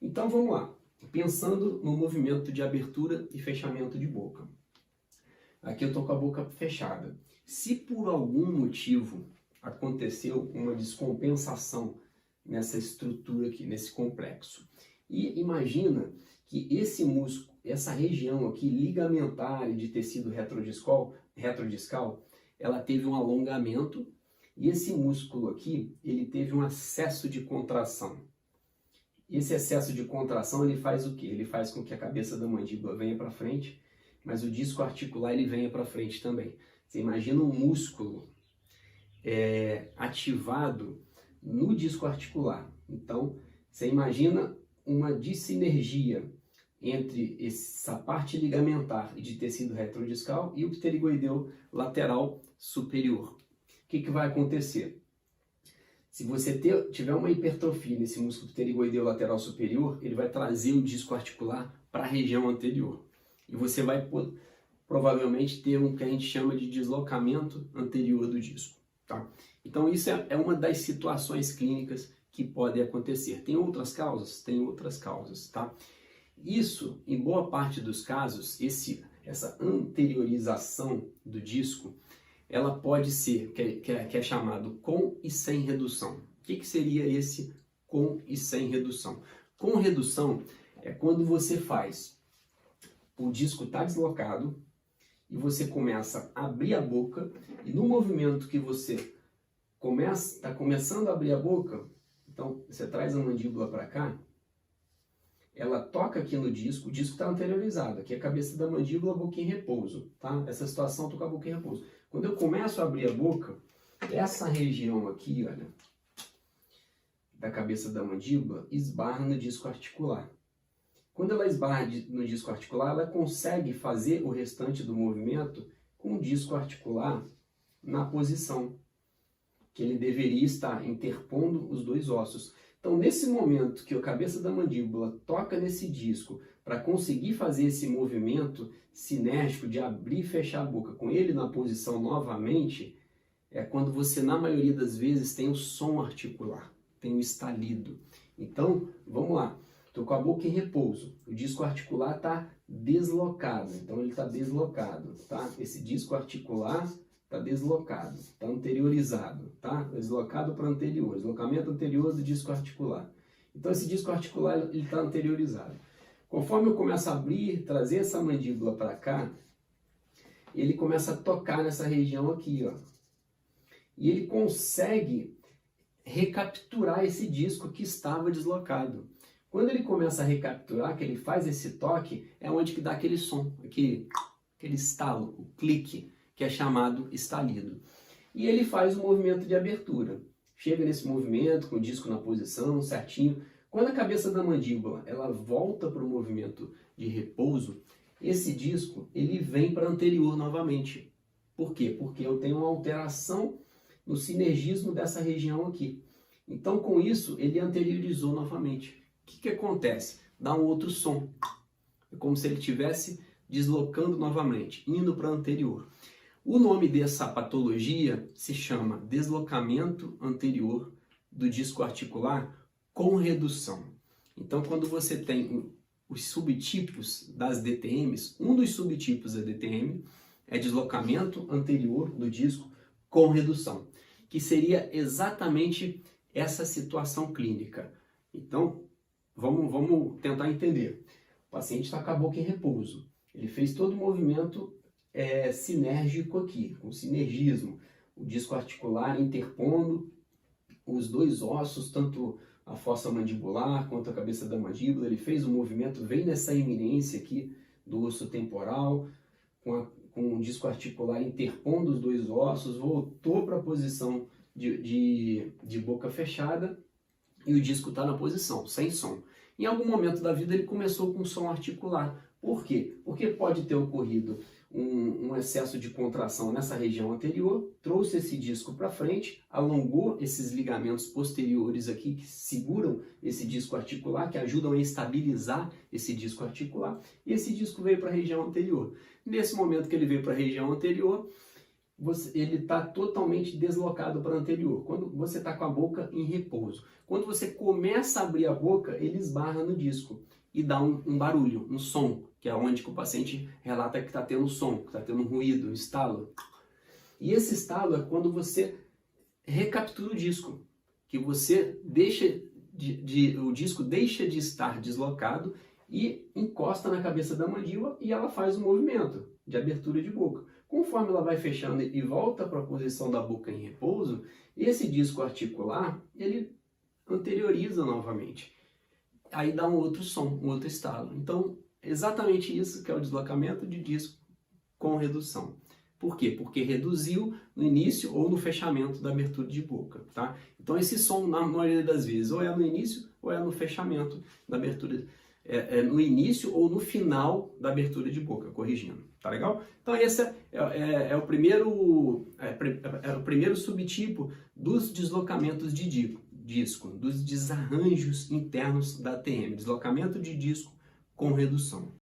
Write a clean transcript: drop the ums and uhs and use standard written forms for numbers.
Então vamos lá, pensando no movimento de abertura e fechamento de boca. Aqui eu estou com a boca fechada. Se por algum motivo aconteceu uma descompensação nessa estrutura aqui, nesse complexo, e imagina que esse músculo, essa região aqui ligamentar e de tecido retrodiscal, ela teve um alongamento e esse músculo aqui, ele teve um excesso de contração. Esse excesso de contração, ele faz o quê? Ele faz com que a cabeça da mandíbula venha para frente, mas o disco articular ele venha para frente também. Você imagina um músculo ativado no disco articular. Então, você imagina uma dissinergia entre essa parte ligamentar e de tecido retrodiscal e o pterigoideu lateral superior. O que vai acontecer? Se você tiver uma hipertrofia nesse músculo pterigoideu lateral superior, ele vai trazer o disco articular para a região anterior. E você vai provavelmente ter um que a gente chama de deslocamento anterior do disco. Tá? Então isso é uma das situações clínicas que podem acontecer. Tem outras causas? Tem outras causas. Tá? Isso, em boa parte dos casos, essa anteriorização do disco, ela pode ser, que é chamado com e sem redução. O que seria esse com e sem redução? Com redução é quando você faz, o disco está deslocado e você começa a abrir a boca e no movimento que você está começando a abrir a boca, então você traz a mandíbula para cá, ela toca aqui no disco, o disco está anteriorizado, aqui é a cabeça da mandíbula, a boca em repouso, tá? Essa situação eu tô com a boca em repouso. Quando eu começo a abrir a boca, essa região aqui, olha, da cabeça da mandíbula, esbarra no disco articular. Quando ela esbarra no disco articular, ela consegue fazer o restante do movimento com o disco articular na posição que ele deveria estar interpondo os dois ossos. Então, nesse momento que a cabeça da mandíbula toca nesse disco para conseguir fazer esse movimento sinérgico de abrir e fechar a boca com ele na posição novamente, é quando você, na maioria das vezes, tem o som articular, tem o estalido. Então, vamos lá. Estou com a boca em repouso. O disco articular está deslocado. Então, ele está deslocado. Tá? Esse disco articular está deslocado, está anteriorizado, tá? Deslocado para anterior, deslocamento anterior do disco articular. Então esse disco articular ele está anteriorizado. Conforme eu começo a abrir, trazer essa mandíbula para cá, ele começa a tocar nessa região aqui, ó. E ele consegue recapturar esse disco que estava deslocado. Quando ele começa a recapturar, que ele faz esse toque, é onde que dá aquele som, aquele estalo, o clique, que é chamado estalido. E ele faz o movimento de abertura. Chega nesse movimento, com o disco na posição, certinho. Quando a cabeça da mandíbula ela volta para o movimento de repouso, esse disco ele vem para anterior novamente. Por quê? Porque eu tenho uma alteração no sinergismo dessa região aqui. Então, com isso, ele anteriorizou novamente. O que acontece? Dá um outro som. É como se ele estivesse deslocando novamente, indo para anterior. O nome dessa patologia se chama deslocamento anterior do disco articular com redução. Então, quando você tem os subtipos das DTMs, um dos subtipos da DTM é deslocamento anterior do disco com redução, que seria exatamente essa situação clínica. Então, vamos tentar entender. O paciente está com a boca em repouso. Ele fez todo o movimento sinérgico aqui, com sinergismo, o disco articular interpondo os dois ossos, tanto a fossa mandibular quanto a cabeça da mandíbula. Ele fez o movimento, vem nessa eminência aqui do osso temporal, com o disco articular interpondo os dois ossos, voltou para a posição de boca fechada e o disco está na posição, sem som. Em algum momento da vida ele começou com som articular. Por quê? Porque pode ter ocorrido um excesso de contração nessa região anterior, trouxe esse disco para frente, alongou esses ligamentos posteriores aqui que seguram esse disco articular, que ajudam a estabilizar esse disco articular, e esse disco veio para a região anterior. Nesse momento que ele veio para a região anterior, ele está totalmente deslocado para o anterior. Quando você está com a boca em repouso. Quando você começa a abrir a boca, ele esbarra no disco e dá um barulho, um som, que é onde que o paciente relata que está tendo som, que está tendo um ruído, um estalo. E esse estalo é quando você recaptura o disco, que você deixa o disco deixa de estar deslocado e encosta na cabeça da mandíbula e ela faz um movimento de abertura de boca. Conforme ela vai fechando e volta para a posição da boca em repouso, esse disco articular, ele anterioriza novamente. Aí dá um outro som, um outro estalo. Então, exatamente isso que é o deslocamento de disco com redução. Por quê? Porque reduziu no início ou no fechamento da abertura de boca, tá? Então esse som, na maioria das vezes, ou é no início ou é no fechamento da abertura, no início ou no final da abertura de boca, corrigindo, tá legal? Então esse é o primeiro subtipo dos deslocamentos de disco, dos desarranjos internos da TM, deslocamento de disco com redução.